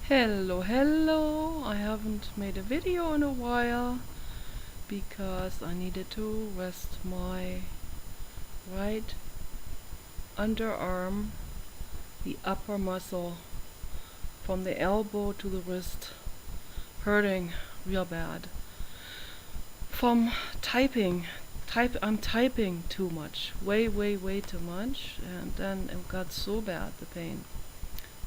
Hello. I haven't made a video in a while because I needed to rest my right underarm, the upper muscle from the elbow to the wrist, hurting real bad. From typing. I'm typing too much. Way too much. And then it got so bad, the pain,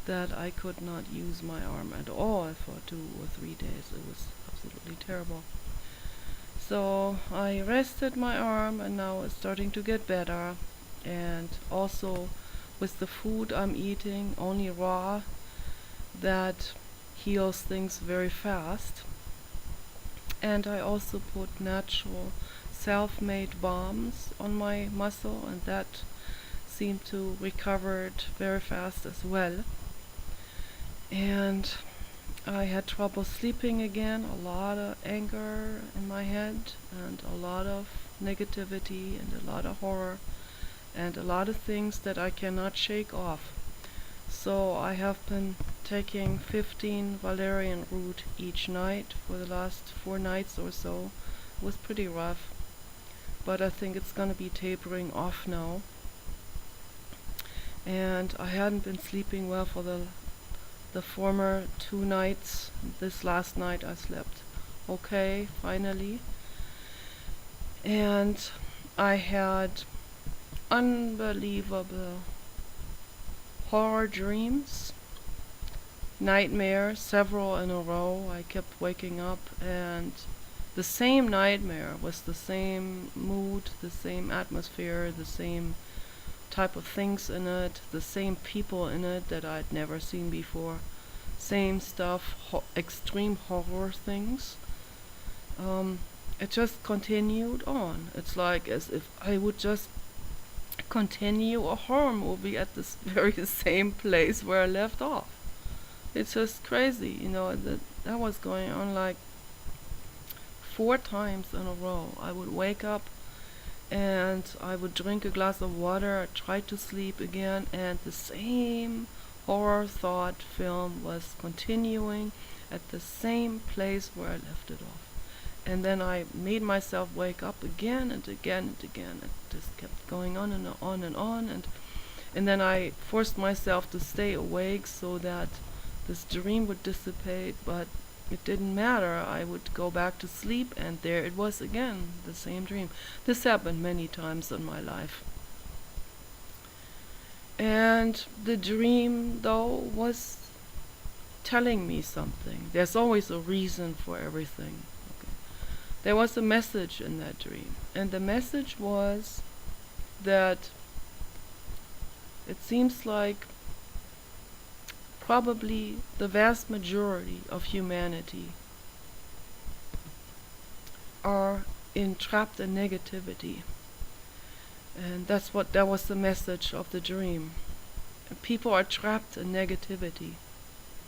that I could not use my arm at all for 2 or 3 days. It was absolutely terrible. So I rested my arm and now it's starting to get better. And also with the food I'm eating, only raw, that heals things very fast. And I also put natural self-made balms on my muscle, and that seemed to recover it very fast as well. And I had trouble sleeping again, a lot of anger in my head, and a lot of negativity, and a lot of horror, and a lot of things that I cannot shake off. So I have been taking 15 valerian root each night for the last 4 nights or so. It was pretty rough, but I think it's gonna be tapering off now. And I hadn't been sleeping well for the former 2 nights. This last night I slept okay, finally. And I had unbelievable horror dreams, nightmares, several in a row. I kept waking up and the same nightmare was the same mood, the same atmosphere, the same type of things in it, the same people in it that I'd never seen before. Same stuff, extreme horror things. It just continued on. It's like as if I would just continue a horror movie at this very same place where I left off. It's just crazy, that was going on like 4 times in a row. I would wake up and I would drink a glass of water, try to sleep again, and the same horror thought film was continuing at the same place where I left it off. And then I made myself wake up again and again and again. It just kept going on and on and on. And then I forced myself to stay awake so that this dream would dissipate, but it didn't matter. I would go back to sleep and there it was again, the same dream. This happened many times in my life. And the dream, though, was telling me something. There's always a reason for everything. There was a message in that dream, and the message was that it seems like probably the vast majority of humanity are entrapped in negativity. And that was the message of the dream. People are trapped in negativity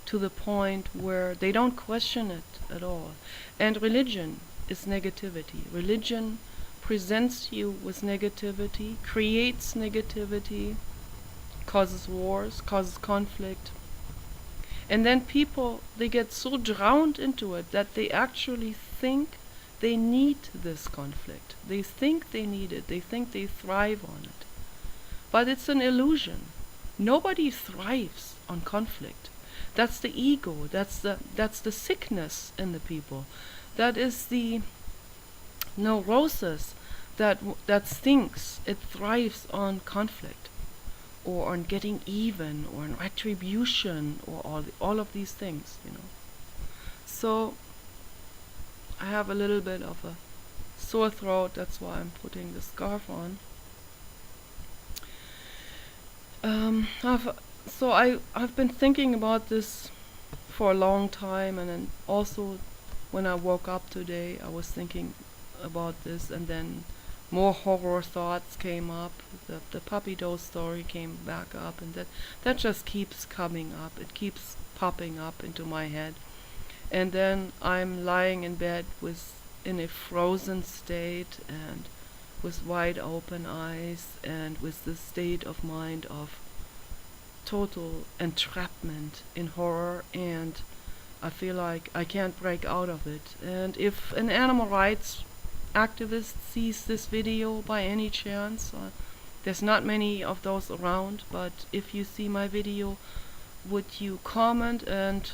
to the point where they don't question it at all. And religion is negativity. Religion presents you with negativity, creates negativity, causes wars, causes conflict. And then people, they get so drowned into it that they actually think they need this conflict. They think they need it. They think they thrive on it. But it's an illusion. Nobody thrives on conflict. That's the ego. That's the sickness in the people. That is the neurosis that thinks it thrives on conflict, or on getting even, or on retribution, or all of these things, So I have a little bit of a sore throat. That's why I'm putting the scarf on. I've been thinking about this for a long time, and then also when I woke up today, I was thinking about this, and then more horror thoughts came up. The puppy dose story came back up, and that just keeps coming up. It keeps popping up into my head. And then I'm lying in bed in a frozen state, and with wide open eyes, and with the state of mind of total entrapment in horror, and I feel like I can't break out of it. And if an animal rights activist sees this video by any chance, there's not many of those around, but if you see my video, would you comment, and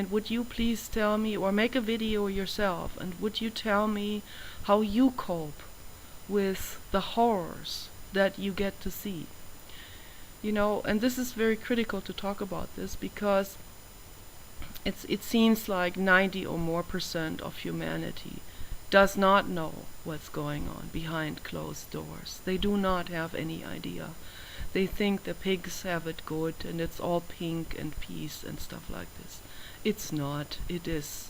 would you please tell me, or make a video yourself, and would you tell me how you cope with the horrors that you get to see? You know, and this is very critical to talk about this, because it seems like 90 or more % of humanity does not know what's going on behind closed doors. They do not have any idea. They think the pigs have it good and it's all pink and peace and stuff like this. It's not. It is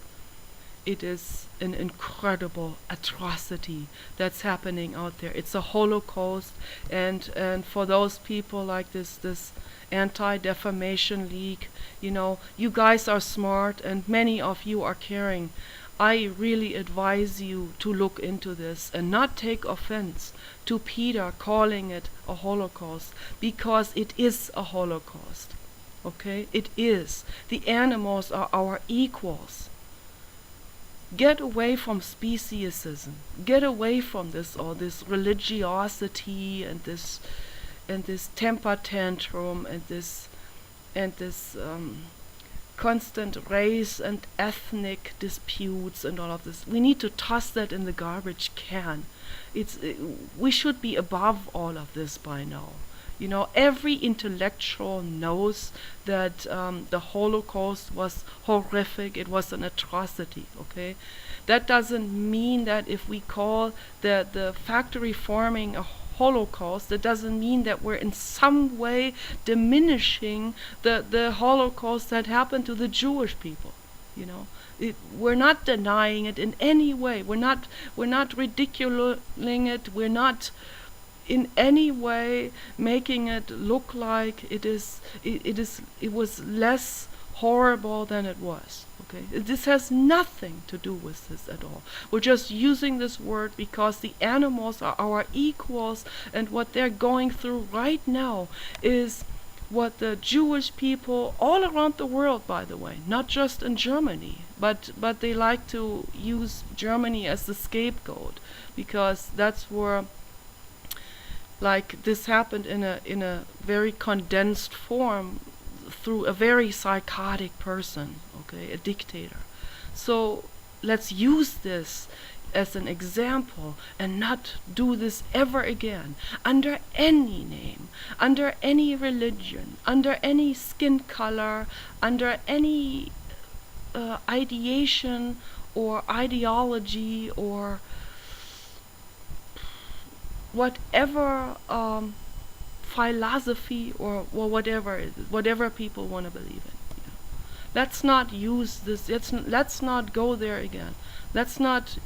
an incredible atrocity that's happening out there. It's a Holocaust, and for those people like this Anti-Defamation League, you know, you guys are smart and many of you are caring. I really advise you to look into this and not take offense to PETA calling it a Holocaust, because it is a Holocaust. Okay? It is. The animals are our equals. Get away from speciesism. Get away from this, all this religiosity and this temper tantrum and this constant race and ethnic disputes and all of this. We need to toss that in the garbage can. We should be above all of this by now. You know, every intellectual knows that the Holocaust was horrific. It was an atrocity. Okay, that doesn't mean that if we call the factory farming a Holocaust, that doesn't mean that we're in some way diminishing the Holocaust that happened to the Jewish people. You know, we're not denying it in any way. We're not ridiculing it. We're not in any way making it look like it was less horrible than it was. Okay, this has nothing to do with this at all. We're just using this word because the animals are our equals, and what they're going through right now is what the Jewish people all around the world, by the way, not just in Germany, but they like to use Germany as the scapegoat, because that's where, like, this happened in a very condensed form through a very psychotic person, okay, a dictator. So let's use this as an example and not do this ever again, under any name, under any religion, under any skin color, under any ideation or ideology or whatever philosophy or whatever people want to believe in. You know. Let's not use this. Let's not go there again. Let's not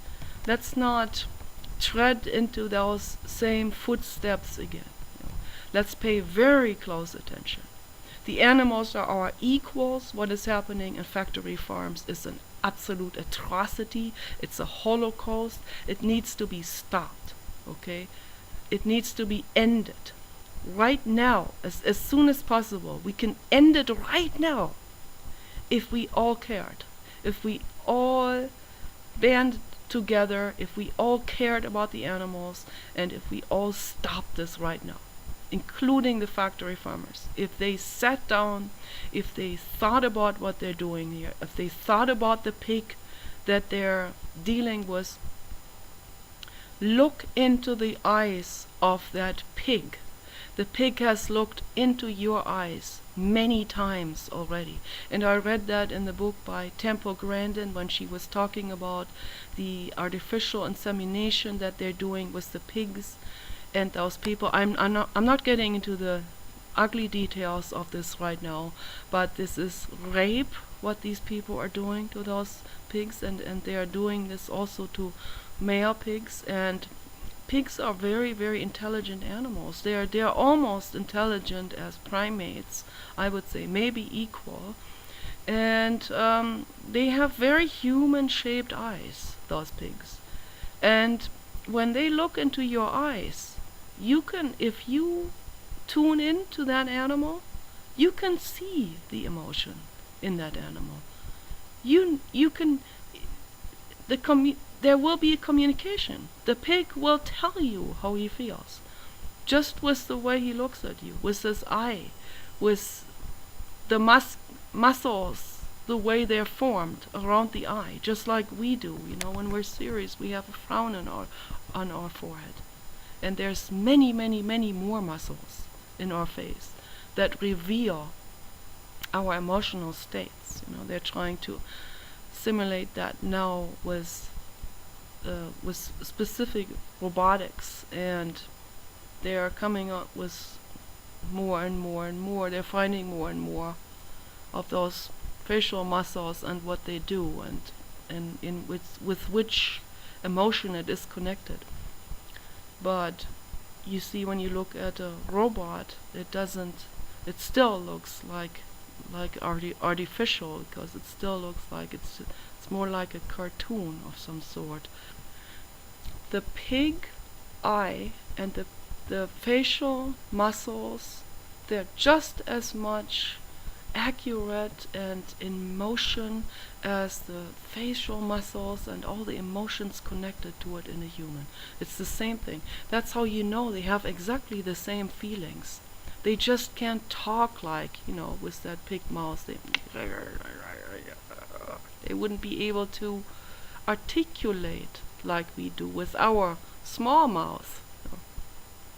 tread into those same footsteps again. You know. Let's pay very close attention. The animals are our equals. What is happening in factory farms is an absolute atrocity. It's a Holocaust. It needs to be stopped. Okay? It needs to be ended right now, as soon as possible. We can end it right now if we all cared, if we all band together, if we all cared about the animals, and if we all stopped this right now, including the factory farmers. If they sat down, if they thought about what they're doing here, if they thought about the pig that they're dealing with, look into the eyes of that pig. The pig has looked into your eyes many times already. And I read that in the book by Temple Grandin when she was talking about the artificial insemination that they're doing with the pigs and those people. I'm not getting into the ugly details of this right now, but this is rape, what these people are doing to those pigs, and they are doing this also to male pigs. And pigs are very, very intelligent animals. They're almost intelligent as primates, I would say, maybe equal. And they have very human-shaped eyes, those pigs. And when they look into your eyes, you can, if you tune in to that animal, You can see the emotion in that animal. You can there will be a communication. The pig will tell you how he feels, just with the way he looks at you, with his eye, with the muscles, the way they're formed around the eye, just like we do. When we're serious, we have a frown on our forehead, and there's many, many, many more muscles in our face that reveal our emotional states. They're trying to simulate that now with specific robotics, and they are coming up with more and more and more. They're finding more and more of those facial muscles and what they do, and with which emotion it is connected. But you see, when you look at a robot, it still looks like artificial, because it still looks like it's more like a cartoon of some sort. The pig eye and the facial muscles, they're just as much accurate and in motion as the facial muscles and all the emotions connected to it in a human. It's the same thing. That's how they have exactly the same feelings. They just can't talk like, with that pig mouth. They wouldn't be able to articulate like we do with our small mouth.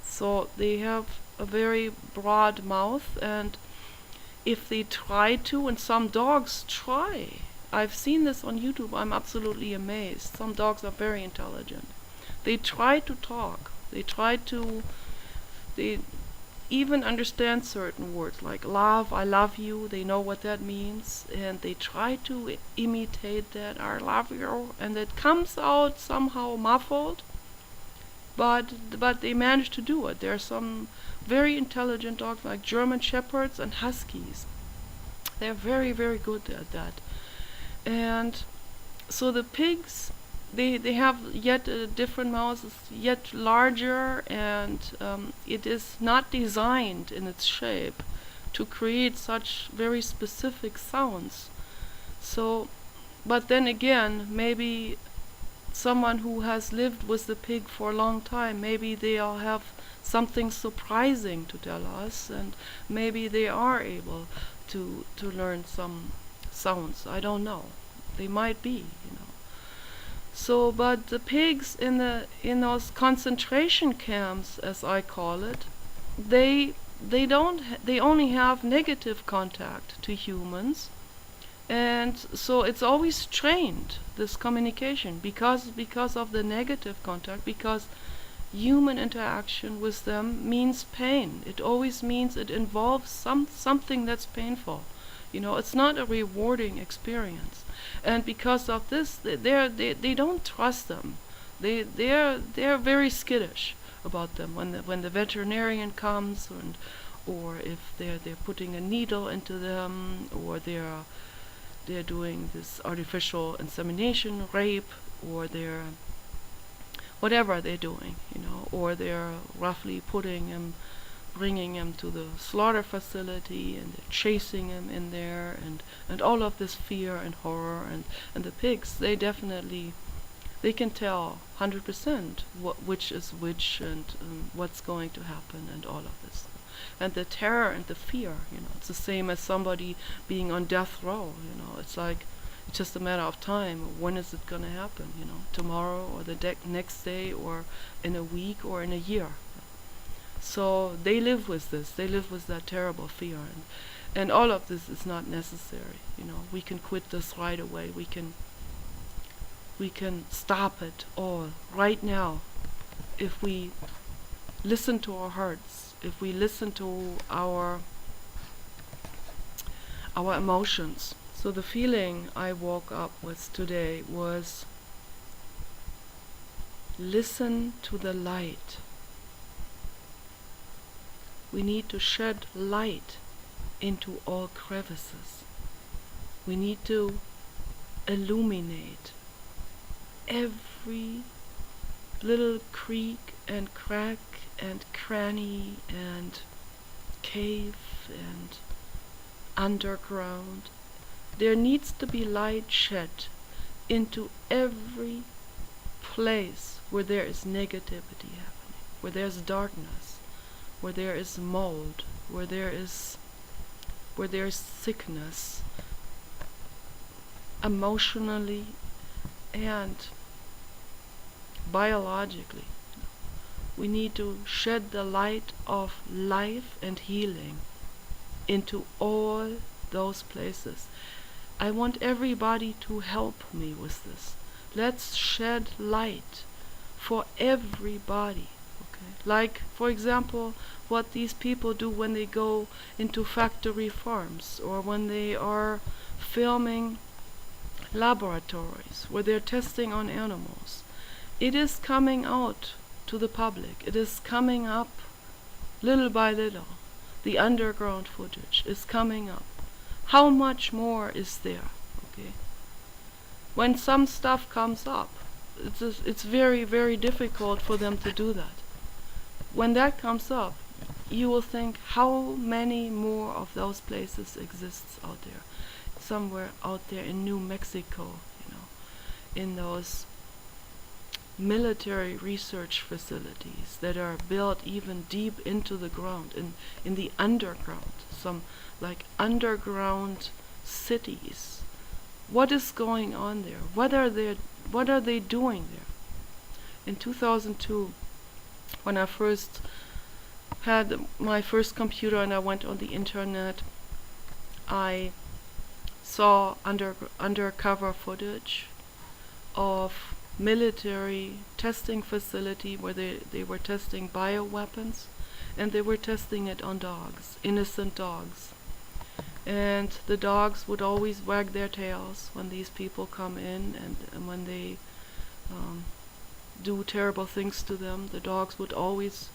So they have a very broad mouth, and if they try to, and some dogs try, I've seen this on YouTube, I'm absolutely amazed. Some dogs are very intelligent. They try to talk. They even understand certain words like love, I love you. They know what that means, and they try to imitate that, I love you, and it comes out somehow muffled, but they manage to do it. There are some very intelligent dogs like German Shepherds and Huskies. They're very, very good at that. And so the pigs, they have yet different mouths, yet larger, and it is not designed in its shape to create such very specific sounds. So, but then again, maybe someone who has lived with the pig for a long time, maybe they'll have something surprising to tell us, and maybe they are able to learn some sounds. I don't know. They might be. So, but the pigs in those concentration camps, as I call it, they only have negative contact to humans, and so it's always trained, this communication, because of the negative contact, because human interaction with them means pain. It always means it involves something that's painful. It's not a rewarding experience. And because of this, they don't trust them. They're very skittish about them when the veterinarian comes, or if they're putting a needle into them, or they're doing this artificial insemination, rape, or they're whatever they're doing, or they're roughly bringing him to the slaughter facility, and they're chasing him in there, and all of this fear and horror, and the pigs, they can tell 100% which is which, and what's going to happen, and all of this. And the terror and the fear, it's the same as somebody being on death row. It's like, it's just a matter of time. When is it going to happen? Tomorrow, or the next day, or in a week, or in a year. So they live with this. They live with that terrible fear, and all of this is not necessary. We can quit this right away. We can stop it all right now if we listen to our hearts, if we listen to our emotions. So the feeling I woke up with today was, listen to the light. We need to shed light into all crevices. We need to illuminate every little creak and crack and cranny and cave and underground. There needs to be light shed into every place where there is negativity happening, where there's darkness, where there is mold, where there's sickness, emotionally and biologically. We need to shed the light of life and healing into all those places. I want everybody to help me with this. Let's shed light for everybody. Okay? Like, for example, what these people do when they go into factory farms, or when they are filming laboratories where they're testing on animals. It is coming out to the public. It is coming up little by little. The underground footage is coming up. How much more is there? Okay. When some stuff comes up, it's very, very difficult for them to do that. When that comes up, you will think, how many more of those places exists out there? Somewhere out there in New Mexico, in those military research facilities that are built even deep into the ground, in the underground, some like underground cities. What is going on there? What are they doing there? In 2002, when I first had my first computer and I went on the internet, I saw undercover footage of military testing facility where they were testing bioweapons, and they were testing it on dogs, innocent dogs. And the dogs would always wag their tails when these people come in, and when they do terrible things to them. The dogs would always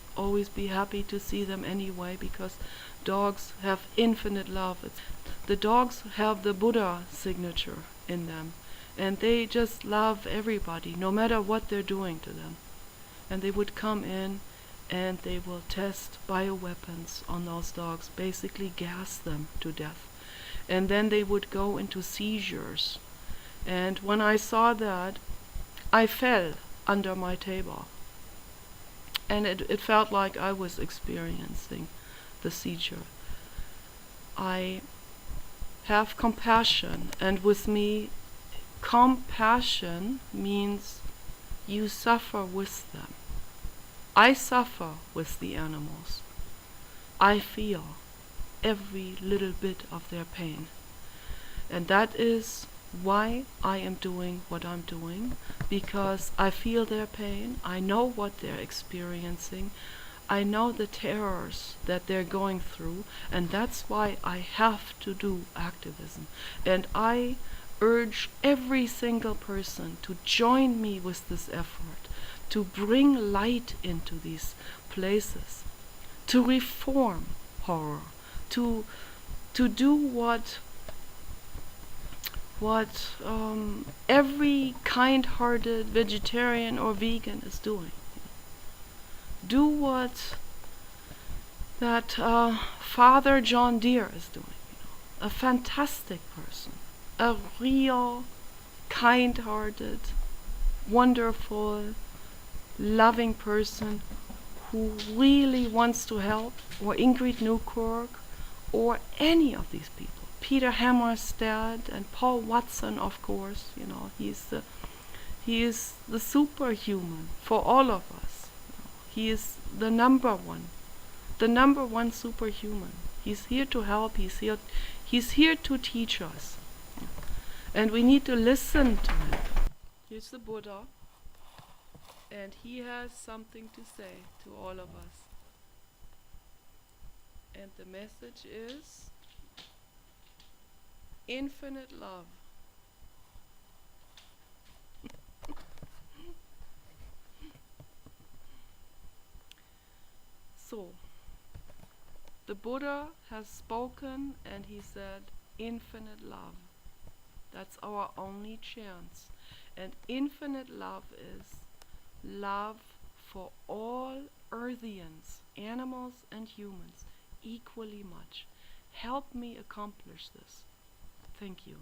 be happy to see them anyway, because dogs have infinite love. The dogs have the Buddha signature in them, and they just love everybody, no matter what they're doing to them. And they would come in and they will test bioweapons on those dogs, basically gas them to death. And then they would go into seizures. And when I saw that, I fell under my table. And it felt like I was experiencing the seizure. I have compassion, and with me, compassion means you suffer with them. I suffer with the animals. I feel every little bit of their pain. And that is why I am doing what I'm doing, because I feel their pain. I know what they're experiencing. I know the terrors that they're going through, and that's why I have to do activism. And I urge every single person to join me with this effort, to bring light into these places, to reform horror, to do what every kind-hearted vegetarian or vegan is doing. Do what that Father John Deere is doing. A fantastic person, a real, kind-hearted, wonderful, loving person who really wants to help, or Ingrid Newkirk, or any of these people. Peter Hammarstedt and Paul Watson, of course. He is the superhuman for all of us. He is the number one superhuman. He's here to help. He's here to teach us, and we need to listen to him. Here's the Buddha, and he has something to say to all of us. And the message is infinite love. So, the Buddha has spoken, and he said, infinite love. That's our only chance. And infinite love is love for all Earthians, animals and humans, equally much. Help me accomplish this. Thank you.